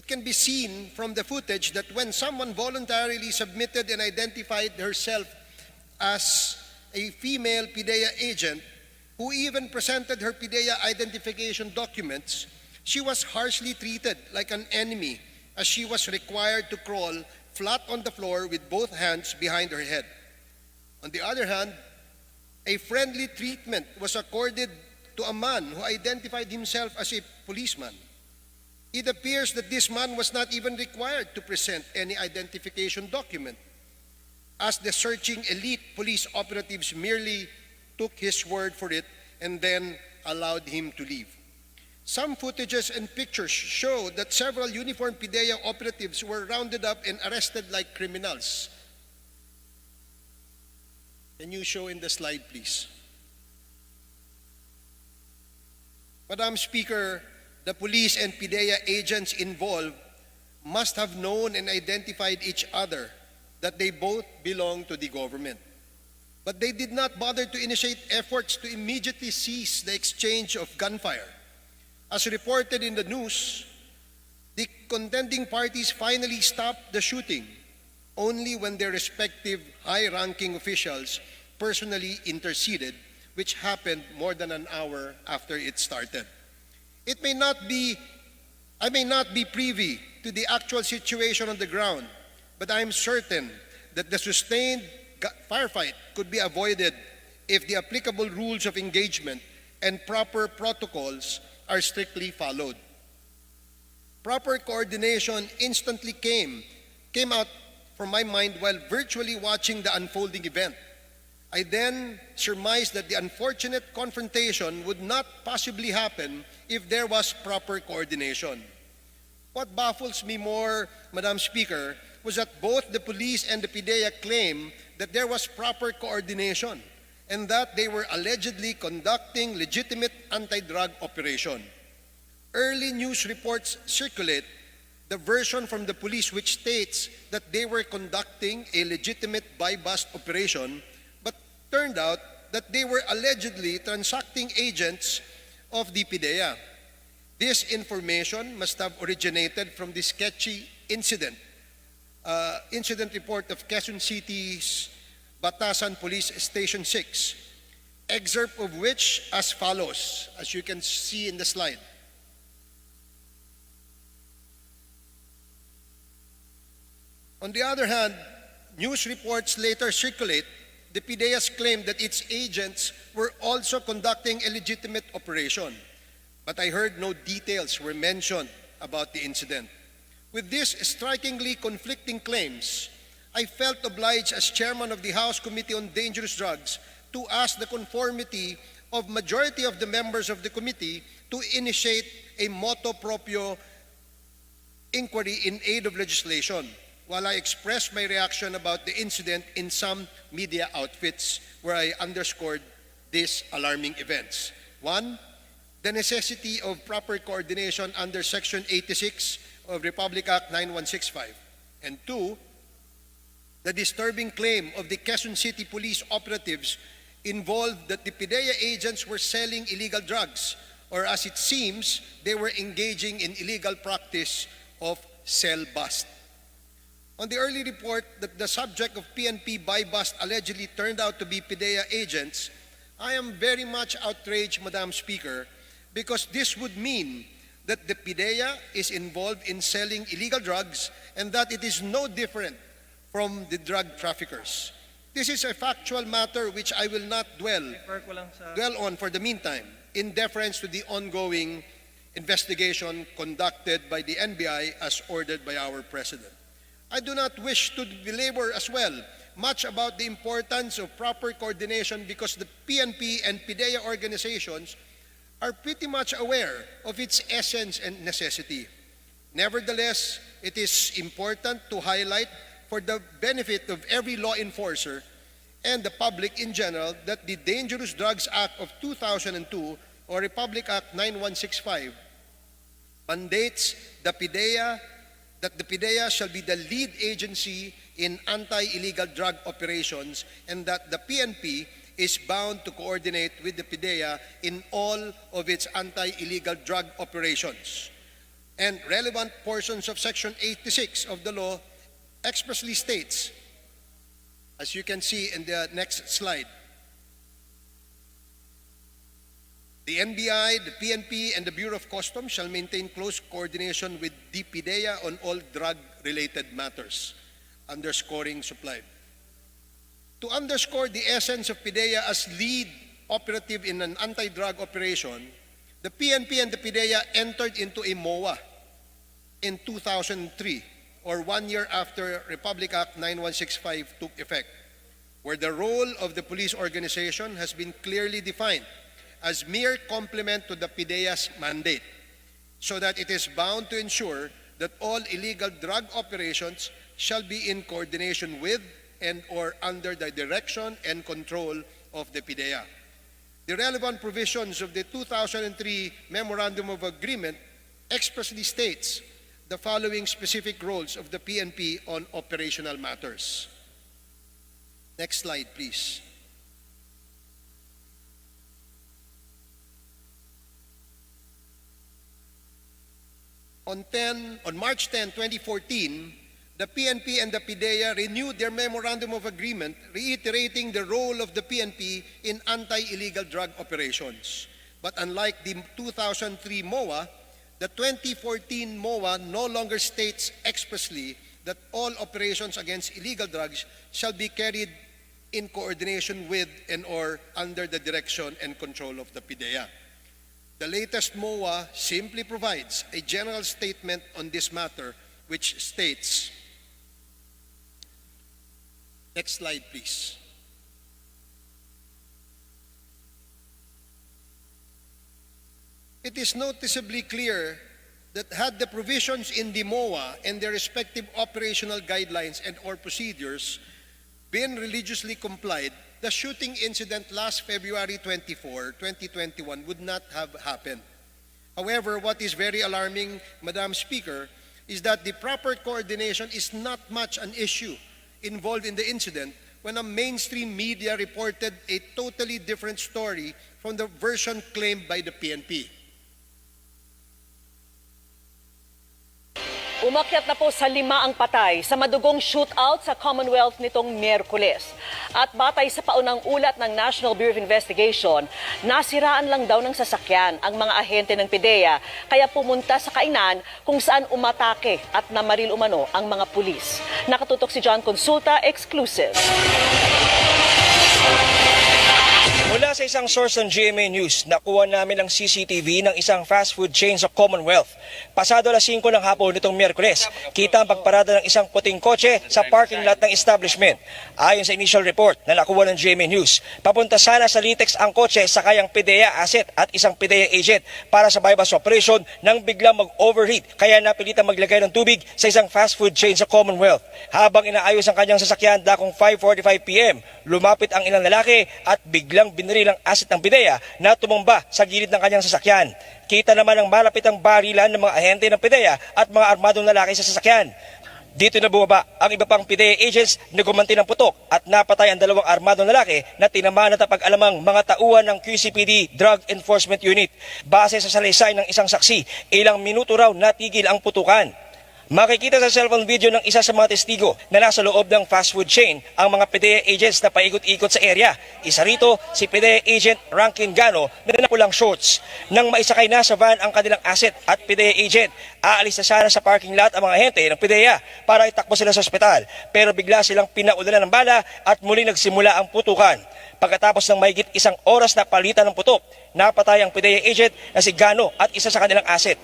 It can be seen from the footage that when someone voluntarily submitted and identified herself as a female PIDEA agent, who even presented her PIDEA identification documents, she was harshly treated like an enemy as she was required to crawl flat on the floor with both hands behind her head. On the other hand, a friendly treatment was accorded to a man who identified himself as a policeman. It appears that this man was not even required to present any identification document, as the searching elite police operatives merely took his word for it and then allowed him to leave. Some footages and pictures show that several uniformed PIDEA operatives were rounded up and arrested like criminals. Can you show in the slide, please? Madam Speaker, the police and PIDEA agents involved must have known and identified each other, that they both belong to the government. But they did not bother to initiate efforts to immediately cease the exchange of gunfire. As reported in the news, the contending parties finally stopped the shooting only when their respective high-ranking officials personally interceded, which happened more than an hour after it started. I may not be privy to the actual situation on the ground, but I am certain that the sustained firefight could be avoided if the applicable rules of engagement and proper protocols are strictly followed. Proper coordination instantly came out from my mind while virtually watching the unfolding event. I then surmised that the unfortunate confrontation would not possibly happen if there was proper coordination. What baffles me more, Madam Speaker, was that both the police and the PIDEA claim that there was proper coordination and that they were allegedly conducting legitimate anti-drug operation. Early news reports circulate the version from the police which states that they were conducting a legitimate buy-bust operation, but turned out that they were allegedly transacting agents of the PIDEA. This information must have originated from the sketchy incident report of Quezon City's Batasan Police Station 6, excerpt of which as follows, as you can see in the slide. On the other hand, news reports later circulate the PIDEA's claim that its agents were also conducting a legitimate operation, but I heard no details were mentioned about the incident. With these strikingly conflicting claims, I felt obliged as chairman of the House Committee on Dangerous Drugs to ask the conformity of majority of the members of the committee to initiate a motu proprio inquiry in aid of legislation, while I expressed my reaction about the incident in some media outfits where I underscored these alarming events. One, the necessity of proper coordination under Section 86 of Republic Act 9165. And two, the disturbing claim of the Quezon City police operatives involved that the PIDEA agents were selling illegal drugs, or as it seems, they were engaging in illegal practice of sell bust. On the early report that the subject of PNP buy-bust allegedly turned out to be PIDEA agents, I am very much outraged, Madam Speaker, because this would mean that the PIDEA is involved in selling illegal drugs and that it is no different from the drug traffickers. This is a factual matter which I will not dwell on for the meantime, in deference to the ongoing investigation conducted by the NBI as ordered by our President. I do not wish to belabor as well much about the importance of proper coordination because the PNP and PIDEA organizations are pretty much aware of its essence and necessity. Nevertheless, it is important to highlight for the benefit of every law enforcer and the public in general that the Dangerous Drugs Act of 2002 or Republic Act 9165 mandates that the PIDEA shall be the lead agency in anti-illegal drug operations and that the PNP is bound to coordinate with the PIDEA in all of its anti-illegal drug operations. and relevant portions of Section 86 of the law expressly states, as you can see in the next slide, the NBI, the PNP, and the Bureau of Customs shall maintain close coordination with DPDEA on all drug-related matters, underscoring supply. To underscore the essence of PDEA as lead operative in an anti-drug operation, the PNP and the PDEA entered into a MOA in 2003, or 1 year after Republic Act 9165 took effect, where the role of the police organization has been clearly defined as mere complement to the PDEA's mandate, so that it is bound to ensure that all illegal drug operations shall be in coordination with and or under the direction and control of the PDEA. The relevant provisions of the 2003 Memorandum of Agreement expressly states the following specific roles of the PNP on operational matters. Next slide, please. On March 10, 2014, the PNP and the PDEA renewed their Memorandum of Agreement, reiterating the role of the PNP in anti-illegal drug operations. But unlike the 2003 MOA, the 2014 MOA no longer states expressly that all operations against illegal drugs shall be carried in coordination with and or under the direction and control of the PDEA. The latest MOA simply provides a general statement on this matter, which states, next slide please. It is noticeably clear that had the provisions in the MOA and their respective operational guidelines and or procedures been religiously complied, the shooting incident last February 24, 2021 would not have happened. However, what is very alarming, Madam Speaker, is that the proper coordination is not much an issue involved in the incident when a mainstream media reported a totally different story from the version claimed by the PNP. Umakyat na po sa 5 ang patay sa madugong shootout sa Commonwealth nitong Miyerkules. At batay sa paunang ulat ng National Bureau of Investigation, nasiraan lang daw ng sasakyan ang mga ahente ng PDEA, kaya pumunta sa kainan kung saan umatake at namaril umano ang mga pulis. Nakatutok si John Consulta, exclusive. Mula sa isang source ng GMA News, nakuha namin ang CCTV ng isang fast food chain sa Commonwealth. Pasado alas 5 ng hapon nitong Miyerkules, kita ang pagparada ng isang puting kotse sa parking lot ng establishment. Ayon sa initial report na nakuha ng GMA News, papunta sana sa Litex ang kotse sa kayang PDEA asset at isang PDEA agent para sa bypass operation nang biglang mag-overheat, kaya napilitang maglagay ng tubig sa isang fast food chain sa Commonwealth. Habang inaayos ang kanyang sasakyan dakong 5:45 PM, lumapit ang ilang lalaki at biglang binaril ang asset ng PDEA na tumumba sa gilid ng kanyang sasakyan. Kita naman ang malapit ang barilan ng mga ahente ng PDEA at mga armadong lalaki sa sasakyan. Dito na bumaba ang iba pang PDEA agents na gumanti ng putok at napatay ang 2 armadong lalaki na tinamaan at napag-alamang mga tauhan ng QCPD Drug Enforcement Unit. Base sa salaysay ng isang saksi, ilang minuto raw natigil ang putukan. Makikita sa cellphone video ng isa sa mga testigo na nasa loob ng fast food chain ang mga PDEA agents na paikot-ikot sa area. Isa rito si PDEA agent Rankin Gano na napulang shorts. Nang maisakay na sa van ang kanilang asset at PDEA agent, aalis na sana sa parking lot ang mga ahente ng PDEA para itakbo sila sa ospital. Pero bigla silang pinaulan ng bala at muli nagsimula ang putukan. Pagkatapos ng mahigit 1 oras na palitan ng putok, napatay ang PDEA agent na si Gano at isa sa kanilang asset.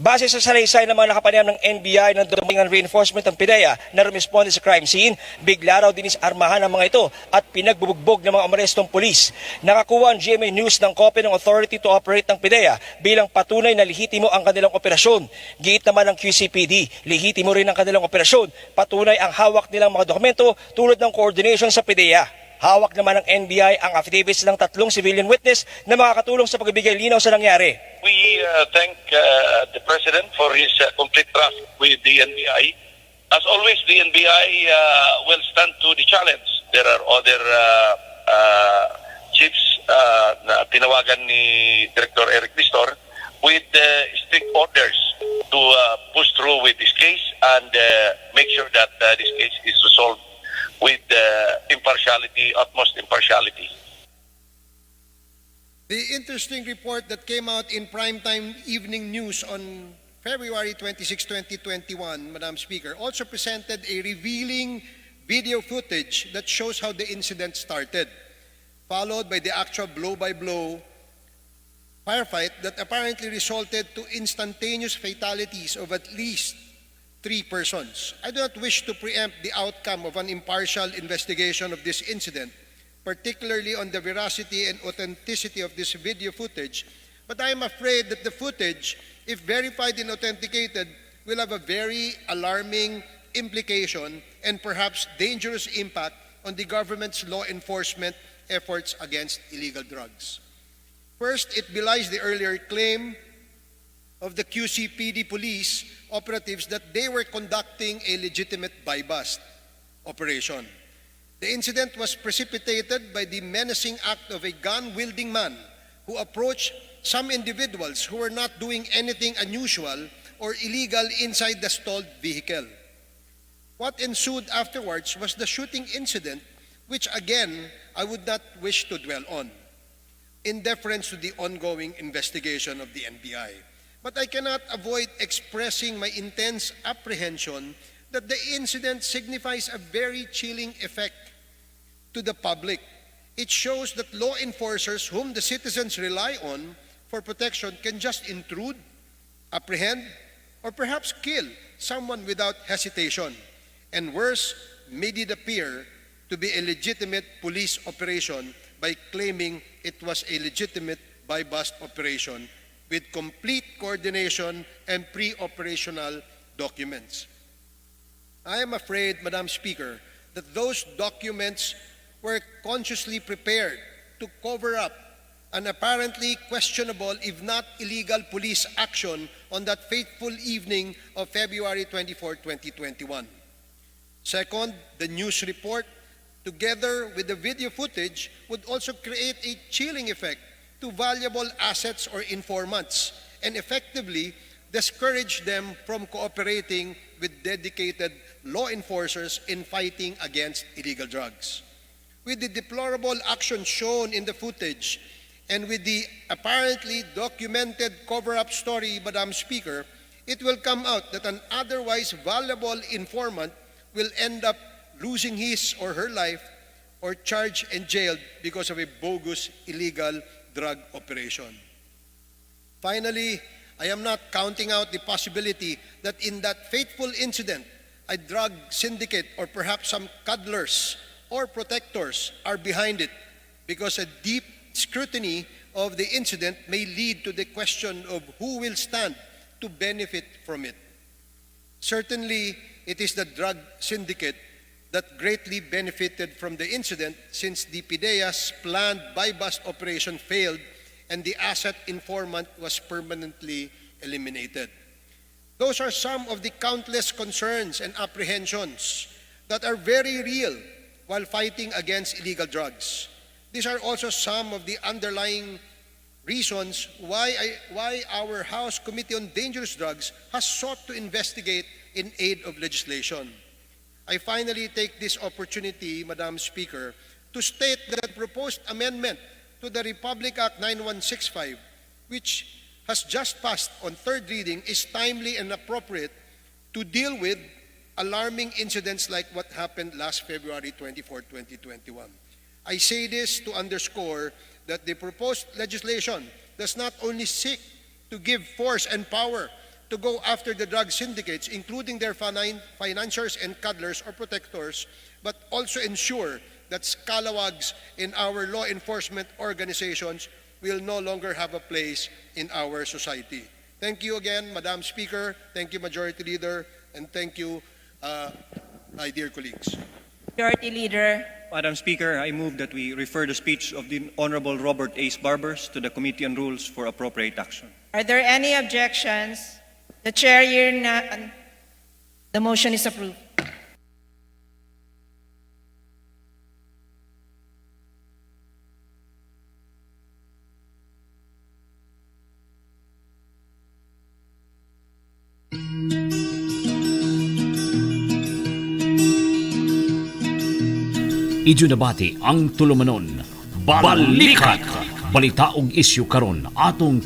Base sa salaysay ng mga nakapanayam ng NBI ng dumating reinforcement ng PDEA na rumisponde sa crime scene, bigla raw dinisarmahan ang mga ito at pinagbubugbog ng mga umarestong pulis. Nakakuha ang GMA News ng kopya ng authority to operate ng PDEA bilang patunay na lehitimo ang kanilang operasyon. Giit naman ng QCPD, lehitimo rin ang kanilang operasyon. Patunay ang hawak nilang mga dokumento tulad ng coordination sa PDEA. Hawak naman ng NBI ang affidavits ng 3 civilian witness na makakatulong sa pagbibigay linaw sa nangyari. We thank the President for his complete trust with the NBI. As always, the NBI will stand to the challenge. There are other chiefs na tinawagan ni Director Eric Pistor with strict orders to push through with this case and make sure that this case is resolved with impartiality, utmost impartiality. The interesting report that came out in primetime evening news on February 26, 2021, Madam Speaker, also presented a revealing video footage that shows how the incident started, followed by the actual blow-by-blow firefight that apparently resulted to instantaneous fatalities of at least 3 persons. I do not wish to preempt the outcome of an impartial investigation of this incident, particularly on the veracity and authenticity of this video footage, but I am afraid that the footage, if verified and authenticated, will have a very alarming implication and perhaps dangerous impact on the government's law enforcement efforts against illegal drugs. First, it belies the earlier claim of the QCPD police operatives that they were conducting a legitimate buy-bust operation. The incident was precipitated by the menacing act of a gun-wielding man who approached some individuals who were not doing anything unusual or illegal inside the stalled vehicle. What ensued afterwards was the shooting incident, which again, I would not wish to dwell on, in deference to the ongoing investigation of the NBI. But I cannot avoid expressing my intense apprehension that the incident signifies a very chilling effect to the public. It shows that law enforcers whom the citizens rely on for protection can just intrude, apprehend, or perhaps kill someone without hesitation. And worse, made it appear to be a legitimate police operation by claiming it was a legitimate buy-bust operation with complete coordination and pre-operational documents. I am afraid, Madam Speaker, that those documents were consciously prepared to cover up an apparently questionable, if not illegal, police action on that fateful evening of February 24, 2021. Second, the news report, together with the video footage, would also create a chilling effect to valuable assets or informants and effectively discourage them from cooperating with dedicated law enforcers in fighting against illegal drugs. With the deplorable action shown in the footage and with the apparently documented cover-up story, Madam Speaker, it will come out that an otherwise valuable informant will end up losing his or her life or charged and jailed because of a bogus illegal drug operation. Finally, I am not counting out the possibility that in that fateful incident, a drug syndicate or perhaps some cuddlers or protectors are behind it, because a deep scrutiny of the incident may lead to the question of who will stand to benefit from it. Certainly, it is the drug syndicate that greatly benefited from the incident, since the PIDEA's planned buy-bust operation failed and the asset informant was permanently eliminated. Those are some of the countless concerns and apprehensions that are very real while fighting against illegal drugs. These are also some of the underlying reasons why our House Committee on Dangerous Drugs has sought to investigate in aid of legislation. I finally take this opportunity, Madam Speaker, to state that the proposed amendment to the Republic Act 9165, which has just passed on third reading, is timely and appropriate to deal with alarming incidents like what happened last February 24, 2021. I say this to underscore that the proposed legislation does not only seek to give force and power to go after the drug syndicates, including their financiers and cuddlers or protectors, but also ensure that scalawags in our law enforcement organizations will no longer have a place in our society. Thank you again, Madam Speaker. Thank you, Majority Leader. And thank you, my dear colleagues. Majority Leader. Madam Speaker, I move that we refer the speech of the Honorable Robert Ace Barbers to the Committee on Rules for appropriate action. Are there any objections? The Chair here, the motion is approved. Idyo nabati ang tulumanon. Balikat! Balita og isyu karon atong